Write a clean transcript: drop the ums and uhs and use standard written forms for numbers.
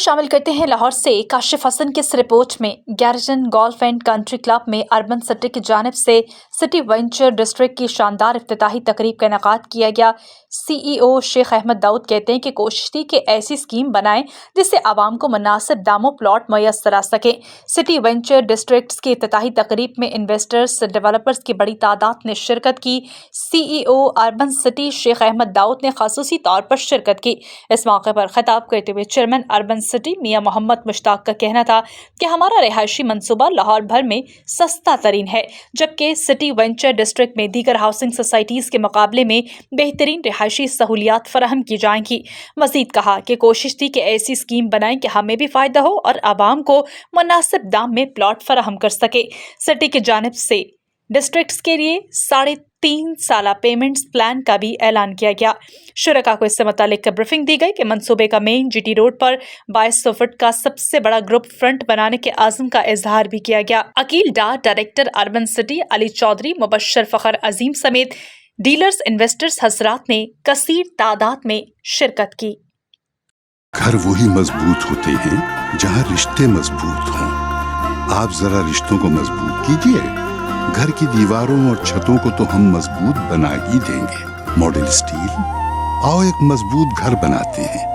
शामिल करते हैं लाहौर से काशिफ हसन की इस रिपोर्ट में। Garrison golf and country club में अर्बन सिटी की जानिब से सिटी वेंचर डिस्ट्रिक्ट की शानदार इफ्तिताही तकरीब का इनेकाद किया गया। CEO शेख अहमद दाऊद कहते हैं कि कोशिश थी कि ऐसी स्कीम बनाएं जिससे आवाम को मुनासिब दामों प्लॉट मुयस्सर आ सके। सिटी वेंचर डिस्ट्रिक्ट की इफ्तिताही तकरीब में इन्वेस्टर्स डेवलपर्स की बड़ी तादाद ने शिरकत की। CEO urban city Sheikh Ahmed Dawood ने खासूसी तौर पर शिरकत की। इस मौके पर खिताब करते हुए चेयरमैन अर्बन सिटी मियां मोहम्मद मुश्ताक का कहना था कि हमारा रिहायशी मंसूबा लाहौर भर में सस्ता तरीन है, जबकि सिटी वेंचर डिस्ट्रिक्ट में दीगर हाउसिंग सोसाइटीज के मुकाबले में बेहतरीन रिहायशी सहूलियात फराहम की जाएंगी। मजीद कहा कि कोशिश थी कि ऐसी स्कीम बनाएं कि हमें भी फायदा हो और आवाम को मुनासिब दाम में प्लॉट फराहम कर सके। सिटी की जानिब से डिस्ट्रिक्ट्स के लिए 3.5 साला पेमेंट्स प्लान का भी ऐलान किया गया। शुरका को इससे मुतालिक ब्रीफिंग दी गई कि मंसूबे का मेन GT रोड पर 2200 फुट का सबसे बड़ा ग्रुप फ्रंट बनाने के आज़म का इजहार भी किया गया। Aqeel Dar director urban city Ali Chaudhry, Mubashar Fakhar Azeem समेत डीलर्स इन्वेस्टर्स हजरात ने कसीर तादाद में शिरकत की। घर वही मजबूत होते हैं जहां रिश्ते मजबूत हों। आप जरा रिश्तों को मजबूत कीजिए। घर की दीवारों और छतों को तो हम मजबूत बना ही देंगे। मॉडल स्टील, आओ एक मजबूत घर बनाते हैं।